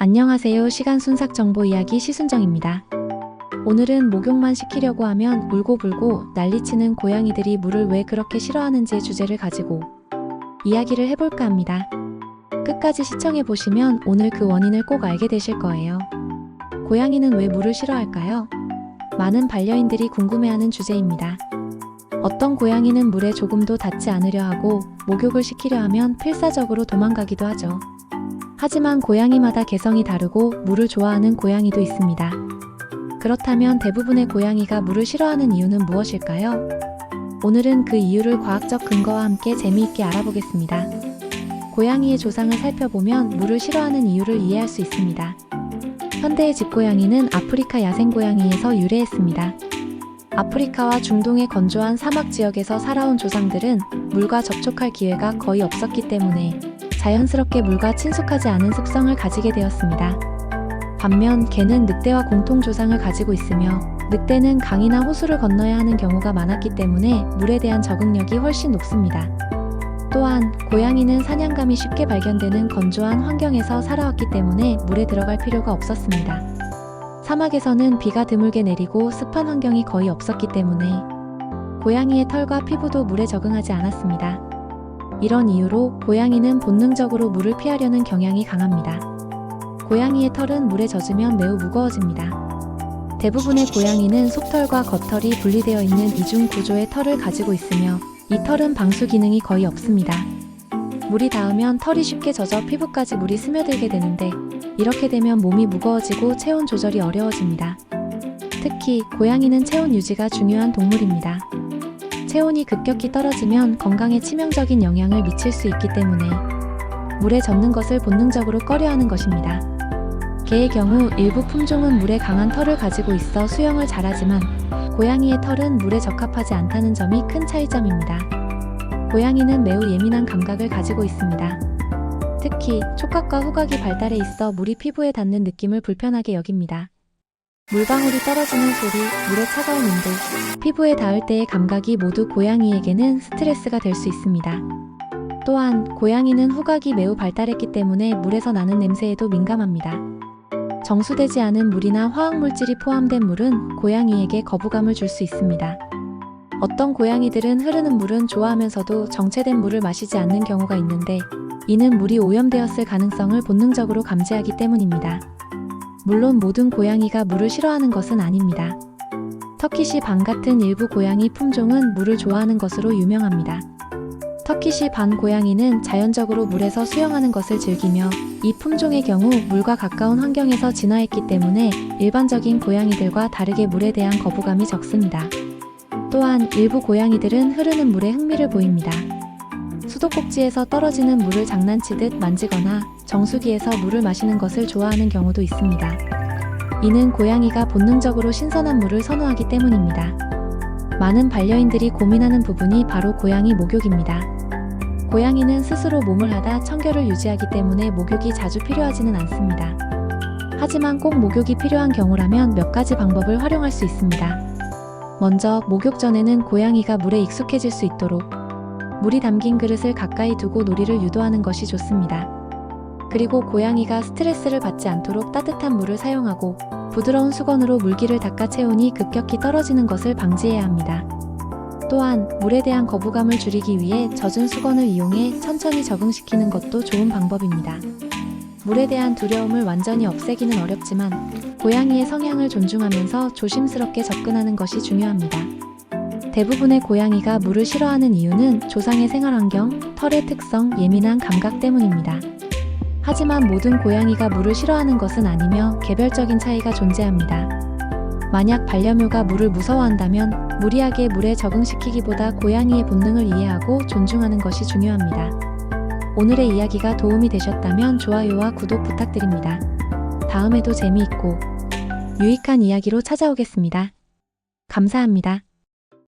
안녕하세요. 시간 순삭 정보 이야기 시순정입니다. 오늘은 목욕만 시키려고 하면 울고불고 난리치는 고양이들이 물을 왜 그렇게 싫어하는지의 주제를 가지고 이야기를 해볼까 합니다. 끝까지 시청해보시면 오늘 그 원인을 꼭 알게 되실 거예요. 고양이는 왜 물을 싫어할까요? 많은 반려인들이 궁금해하는 주제입니다. 어떤 고양이는 물에 조금도 닿지 않으려 하고 목욕을 시키려 하면 필사적으로 도망가기도 하죠. 하지만 고양이마다 개성이 다르고 물을 좋아하는 고양이도 있습니다. 그렇다면 대부분의 고양이가 물을 싫어하는 이유는 무엇일까요? 오늘은 그 이유를 과학적 근거와 함께 재미있게 알아보겠습니다. 고양이의 조상을 살펴보면 물을 싫어하는 이유를 이해할 수 있습니다. 현대의 집고양이는 아프리카 야생고양이에서 유래했습니다. 아프리카와 중동의 건조한 사막 지역에서 살아온 조상들은 물과 접촉할 기회가 거의 없었기 때문에 자연스럽게 물과 친숙하지 않은 습성을 가지게 되었습니다. 반면 개는 늑대와 공통 조상을 가지고 있으며 늑대는 강이나 호수를 건너야 하는 경우가 많았기 때문에 물에 대한 적응력이 훨씬 높습니다. 또한 고양이는 사냥감이 쉽게 발견되는 건조한 환경에서 살아왔기 때문에 물에 들어갈 필요가 없었습니다. 사막에서는 비가 드물게 내리고 습한 환경이 거의 없었기 때문에 고양이의 털과 피부도 물에 적응하지 않았습니다. 이런 이유로 고양이는 본능적으로 물을 피하려는 경향이 강합니다. 고양이의 털은 물에 젖으면 매우 무거워집니다. 대부분의 고양이는 속털과 겉털이 분리되어 있는 이중 구조의 털을 가지고 있으며 이 털은 방수 기능이 거의 없습니다. 물이 닿으면 털이 쉽게 젖어 피부까지 물이 스며들게 되는데 이렇게 되면 몸이 무거워지고 체온 조절이 어려워집니다. 특히 고양이는 체온 유지가 중요한 동물입니다. 체온이 급격히 떨어지면 건강에 치명적인 영향을 미칠 수 있기 때문에 물에 젖는 것을 본능적으로 꺼려하는 것입니다. 개의 경우 일부 품종은 물에 강한 털을 가지고 있어 수영을 잘하지만 고양이의 털은 물에 적합하지 않다는 점이 큰 차이점입니다. 고양이는 매우 예민한 감각을 가지고 있습니다. 특히 촉각과 후각이 발달해 있어 물이 피부에 닿는 느낌을 불편하게 여깁니다. 물방울이 떨어지는 소리, 물의 차가운 온도, 피부에 닿을 때의 감각이 모두 고양이에게는 스트레스가 될 수 있습니다. 또한 고양이는 후각이 매우 발달했기 때문에 물에서 나는 냄새에도 민감합니다. 정수되지 않은 물이나 화학물질이 포함된 물은 고양이에게 거부감을 줄 수 있습니다. 어떤 고양이들은 흐르는 물은 좋아하면서도 정체된 물을 마시지 않는 경우가 있는데 이는 물이 오염되었을 가능성을 본능적으로 감지하기 때문입니다. 물론 모든 고양이가 물을 싫어하는 것은 아닙니다. 터키시 반 같은 일부 고양이 품종은 물을 좋아하는 것으로 유명합니다. 터키시 반 고양이는 자연적으로 물에서 수영하는 것을 즐기며 이 품종의 경우 물과 가까운 환경에서 진화했기 때문에 일반적인 고양이들과 다르게 물에 대한 거부감이 적습니다. 또한 일부 고양이들은 흐르는 물에 흥미를 보입니다. 수도꼭지에서 떨어지는 물을 장난치듯 만지거나 정수기에서 물을 마시는 것을 좋아하는 경우도 있습니다. 이는 고양이가 본능적으로 신선한 물을 선호하기 때문입니다. 많은 반려인들이 고민하는 부분이 바로 고양이 목욕입니다. 고양이는 스스로 몸을 하다 청결을 유지하기 때문에 목욕이 자주 필요하지는 않습니다. 하지만 꼭 목욕이 필요한 경우라면 몇 가지 방법을 활용할 수 있습니다. 먼저 목욕 전에는 고양이가 물에 익숙해질 수 있도록 물이 담긴 그릇을 가까이 두고 놀이를 유도하는 것이 좋습니다. 그리고 고양이가 스트레스를 받지 않도록 따뜻한 물을 사용하고 부드러운 수건으로 물기를 닦아 체온이 급격히 떨어지는 것을 방지해야 합니다. 또한 물에 대한 거부감을 줄이기 위해 젖은 수건을 이용해 천천히 적응시키는 것도 좋은 방법입니다. 물에 대한 두려움을 완전히 없애기는 어렵지만 고양이의 성향을 존중하면서 조심스럽게 접근하는 것이 중요합니다. 대부분의 고양이가 물을 싫어하는 이유는 조상의 생활환경, 털의 특성, 예민한 감각 때문입니다. 하지만 모든 고양이가 물을 싫어하는 것은 아니며 개별적인 차이가 존재합니다. 만약 반려묘가 물을 무서워한다면 무리하게 물에 적응시키기보다 고양이의 본능을 이해하고 존중하는 것이 중요합니다. 오늘의 이야기가 도움이 되셨다면 좋아요와 구독 부탁드립니다. 다음에도 재미있고 유익한 이야기로 찾아오겠습니다. 감사합니다.